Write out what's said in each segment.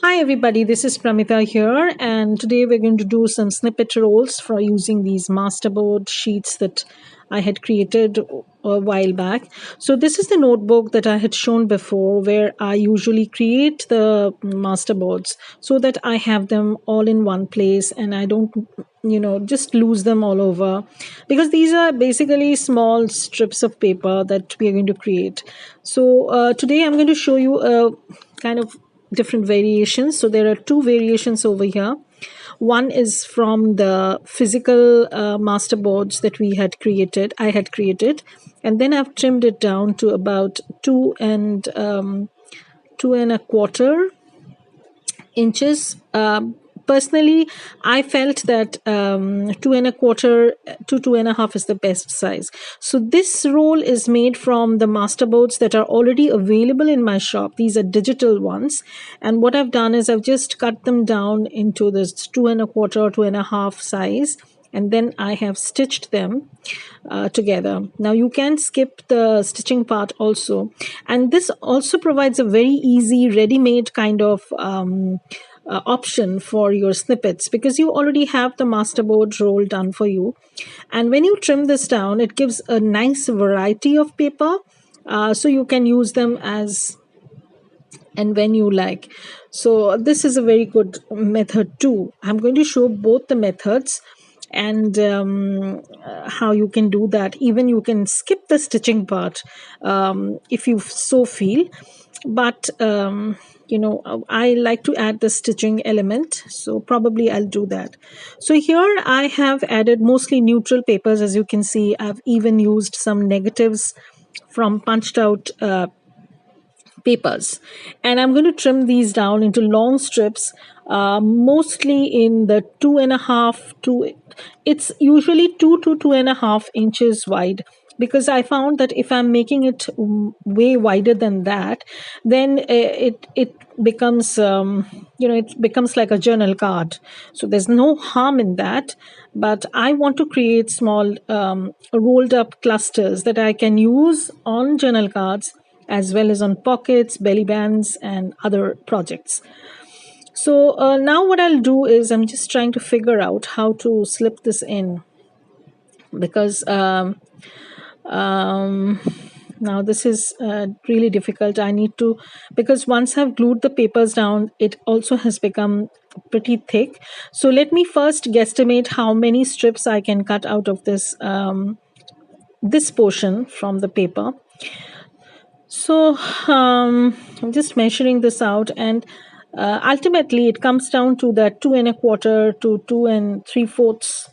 Hi everybody, this is Pramita here, and today we're going to do some snippet rolls for using these masterboard sheets that I had created a while back. So this is the notebook that I had shown before where I usually create the masterboards so that I have them all in one place and I don't just lose them all over, because these are basically small strips of paper that we are going to create. So today I'm going to show you a kind of different variations. So there are two variations over here. One is from the physical masterboards that I had created, and then I've trimmed it down to about 2.25 inches. Personally, I felt that 2.25 to 2.5 is the best size. So this roll is made from the masterboards that are already available in my shop. These are digital ones, and what I've done is I've just cut them down into this 2.25 or 2.5 size, and then I have stitched them together. Now you can skip the stitching part also, and this also provides a very easy ready-made kind of option for your snippets, because you already have the masterboard roll done for you. And when you trim this down, it gives a nice variety of paper, so you can use them as and when you like. So this is a very good method too. I'm going to show both the methods and how you can do that. Even you can skip the stitching part if you so feel, but I like to add the stitching element, so probably I'll do that. So here I have added mostly neutral papers. As you can see, I've even used some negatives from punched out papers, and I'm going to trim these down into long strips, mostly in the 2.5 to, it's usually 2 to 2.5 inches wide, because I found that if I'm making it way wider than that, then it becomes it becomes like a journal card. So there's no harm in that, but I want to create small rolled up clusters that I can use on journal cards as well as on pockets, belly bands, and other projects. So now what I'll do is I'm just trying to figure out how to slip this in, because um, now this is really difficult. I need to, because once I've glued the papers down, it also has become pretty thick. So let me first guesstimate how many strips I can cut out of this portion from the paper. So I'm just measuring this out, and ultimately it comes down to that 2.25 to 2.75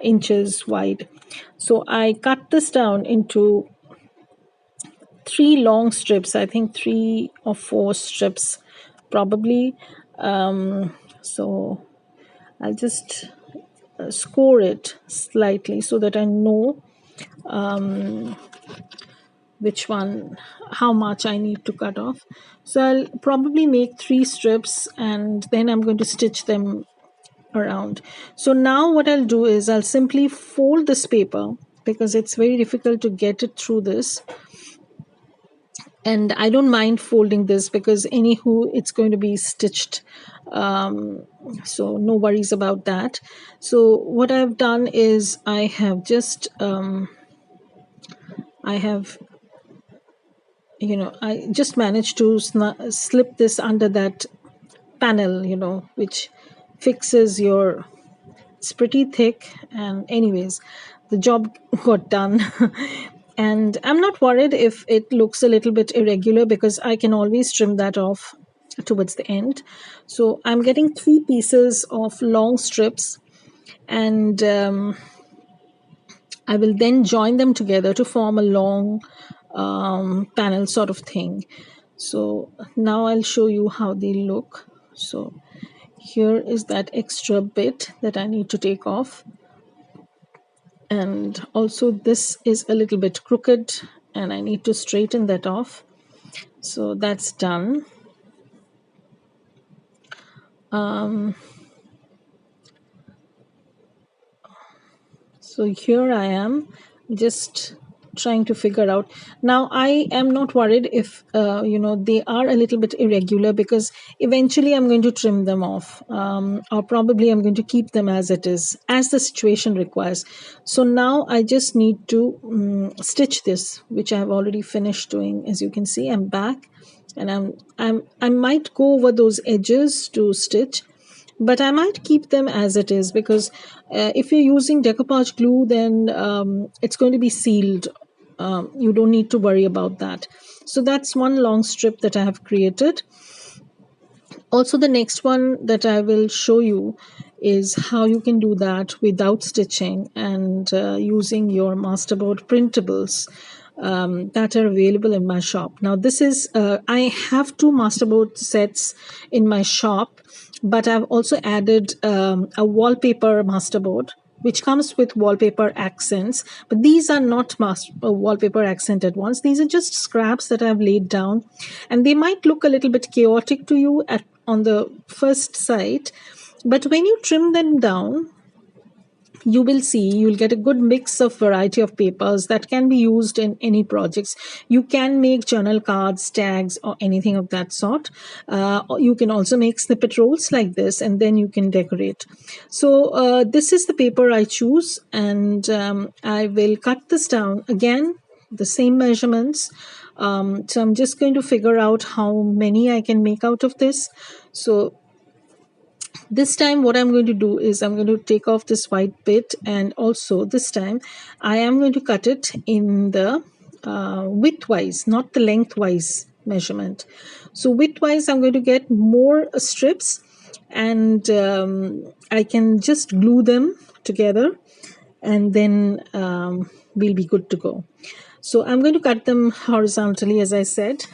inches wide. So I cut this down into three long strips, I think 3 or 4 strips probably. So I'll just score it slightly so that I know which one, how much I need to cut off. So I'll probably make 3 strips, and then I'm going to stitch them around. So now what I'll do is I'll simply fold this paper, because it's very difficult to get it through this, and I don't mind folding this because anywho it's going to be stitched, so no worries about that. So what I've done is I have just I just managed to slip this under that panel, which fixes your, it's pretty thick, and anyways the job got done. And I'm not worried if it looks a little bit irregular, because I can always trim that off towards the end. So I'm getting 3 pieces of long strips, and I will then join them together to form a long panel sort of thing. So now I'll show you how they look. So here is that extra bit that I need to take off, and also this is a little bit crooked and I need to straighten that off. So that's done. So here I am just trying to figure out. Now I am not worried if they are a little bit irregular, because eventually I'm going to trim them off, or probably I'm going to keep them as it is, as the situation requires. So now I just need to stitch this, which I have already finished doing. As you can see, I'm back, and I might go over those edges to stitch, but I might keep them as it is, because if you're using decoupage glue, then it's going to be sealed. You don't need to worry about that. So that's one long strip that I have created. Also, the next one that I will show you is how you can do that without stitching, and using your Masterboard printables that are available in my shop. Now this is, I have two Masterboard sets in my shop, but I've also added a wallpaper Masterboard, which comes with wallpaper accents. But these are not wallpaper accented ones. These are just scraps that I've laid down, and they might look a little bit chaotic to you on the first sight, but when you trim them down, you will see you'll get a good mix of variety of papers that can be used in any projects. You can make journal cards, tags, or anything of that sort. You can also make snippet rolls like this, and then you can decorate. So this is the paper I choose, and I will cut this down again, the same measurements. So I'm just going to figure out how many I can make out of this. So this time what I'm going to do is I'm going to take off this white bit, and also this time I am going to cut it in the widthwise, not the lengthwise measurement. So widthwise I'm going to get more strips, and I can just glue them together, and then we'll be good to go. So I'm going to cut them horizontally, as I said,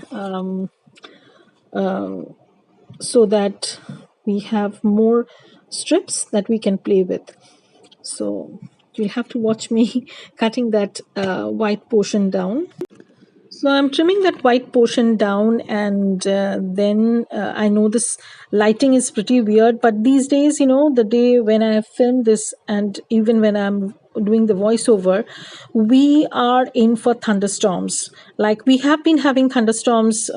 so that we have more strips that we can play with. So you'll have to watch me cutting that white portion down. So I'm trimming that white portion down, and then I know this lighting is pretty weird, but these days, the day when I filmed this, and even when I'm doing the voiceover, we are in for thunderstorms. Like, we have been having thunderstorms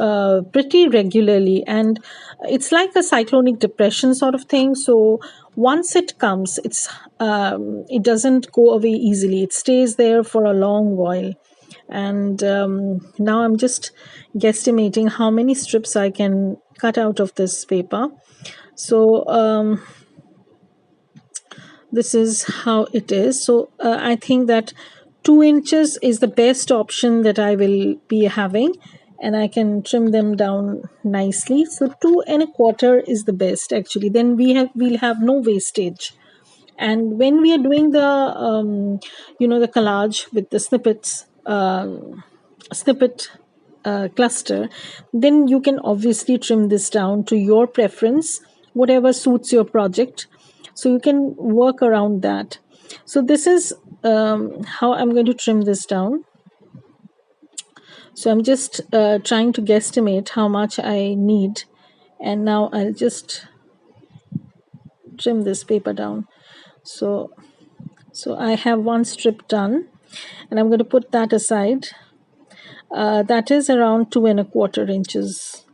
pretty regularly, and it's like a cyclonic depression sort of thing. So once it comes, it doesn't go away easily. It stays there for a long while. And now I'm just guesstimating how many strips I can cut out of this paper. So this is how it is. So I think that 2 inches is the best option that I will be having, and I can trim them down nicely. So 2¼ is the best, actually. Then we'll have no wastage. And when we are doing the the collage with the snippet cluster, then you can obviously trim this down to your preference, whatever suits your project. So you can work around that. So this is how I'm going to trim this down. So I'm just trying to guesstimate how much I need, and now I'll just trim this paper down. So I have one strip done, and I'm going to put that aside. That is around 2¼ inches.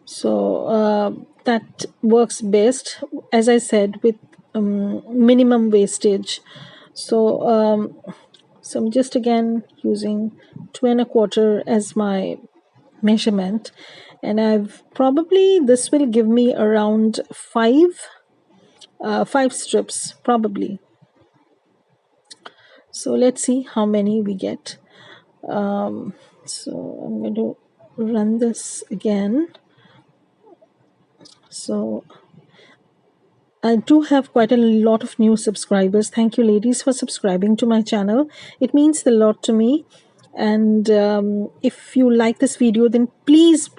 So that works best, as I said, with minimum wastage. So I'm just again using 2¼ as my measurement, and this will give me around five strips probably. So let's see how many we get. So I'm going to run this again. So I do have quite a lot of new subscribers. Thank you, ladies, for subscribing to my channel. It means a lot to me. And if you like this video, then please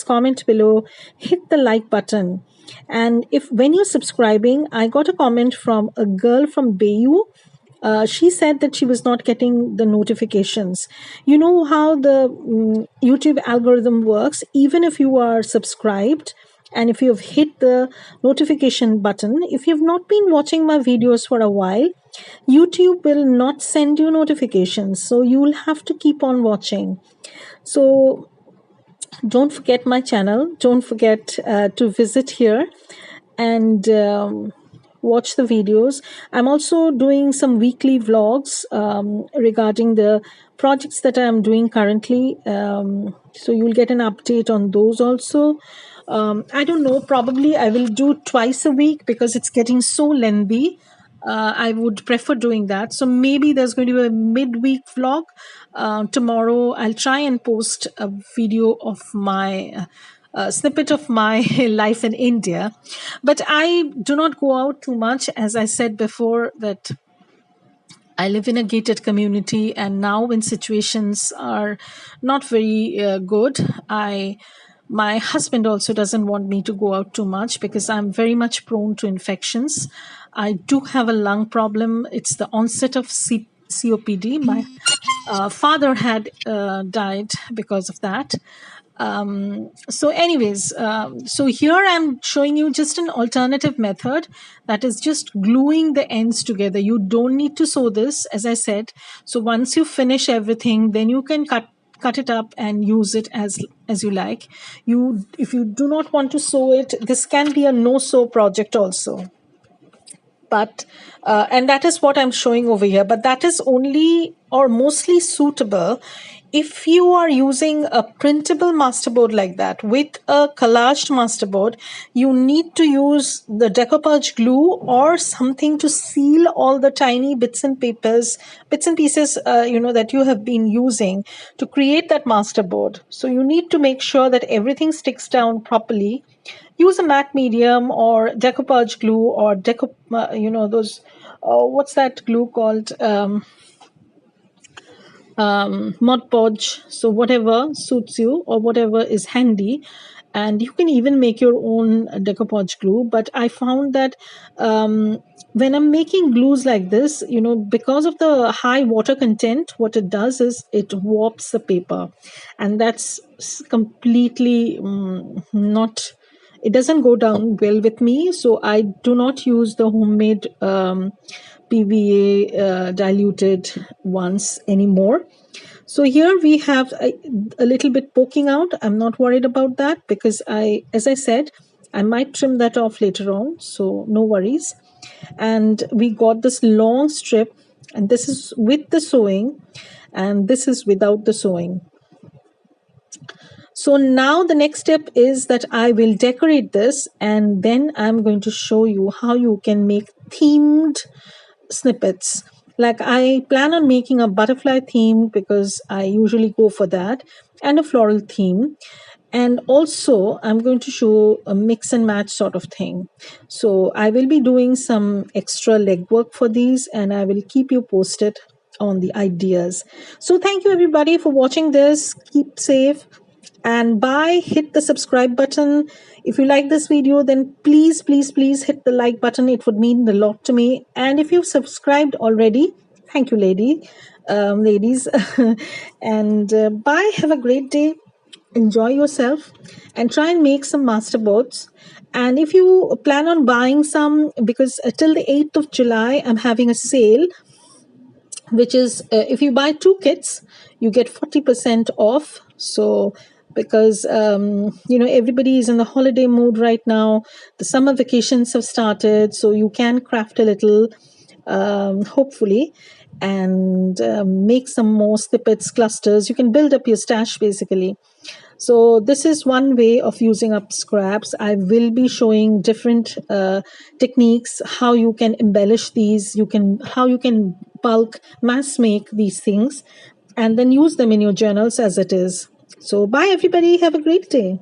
comment below, hit the like button. And when you're subscribing, I got a comment from a girl from Bayu. She said that she was not getting the notifications. You know how the YouTube algorithm works. Even if you are subscribed And if you've hit the notification button, if you've not been watching my videos for a while, YouTube will not send you notifications. So you'll have to keep on watching. So don't forget my channel. Don't forget to visit here and watch the videos. I'm also doing some weekly vlogs regarding the projects that I'm doing currently. So you'll get an update on those also. I don't know, probably I will do twice a week because it's getting so lengthy. I would prefer doing that. So maybe there's going to be a midweek vlog. Tomorrow, I'll try and post a video of my snippet of my life in India. But I do not go out too much. As I said before, that I live in a gated community, and now when situations are not very good, my husband also doesn't want me to go out too much because I'm very much prone to infections. I do have a lung problem. It's the onset of COPD. My father had died because of that. So anyways, so here I'm showing you just an alternative method, that is just gluing the ends together. You don't need to sew this, as I said. So once you finish everything, then you can cut it up and use it as you like. If you do not want to sew it, this can be a no sew project also. But and that is what I'm showing over here, but that is only or mostly suitable if you are using a printable masterboard like that. With a collaged masterboard, you need to use the decoupage glue or something to seal all the tiny bits and pieces that you have been using to create that masterboard. So you need to make sure that everything sticks down properly. Use a matte medium or decoupage glue or those what's that glue called, Mod Podge. So whatever suits you or whatever is handy. And you can even make your own decoupage glue. But I found that when I'm making glues like this, because of the high water content, what it does is it warps the paper. And that's completely not, it doesn't go down well with me. So I do not use the homemade PVA diluted ones anymore. So here we have a little bit poking out. I'm not worried about that because as I said, I might trim that off later on. So no worries. And we got this long strip, and this is with the sewing and this is without the sewing. So now the next step is that I will decorate this, and then I'm going to show you how you can make themed snippets. Like I plan on making a butterfly theme because I usually go for that, and a floral theme. And also I'm going to show a mix and match sort of thing. So I will be doing some extra legwork for these, and I will keep you posted on the ideas. So thank you everybody for watching this. Keep safe and bye. Hit the subscribe button. If you like this video, then please hit the like button. It would mean a lot to me. And if you've subscribed already, thank you ladies. And bye. Have a great day. Enjoy yourself and try and make some masterboards. And if you plan on buying some, because till the 8th of July I'm having a sale, which is if you buy 2 kits you get 40% off. So because everybody is in the holiday mood right now, the summer vacations have started, so you can craft a little, hopefully, and make some more snippets, clusters. You can build up your stash basically. So this is one way of using up scraps. I will be showing different techniques, how you can embellish these, how you can bulk mass make these things and then use them in your journals as it is. So bye everybody, have a great day.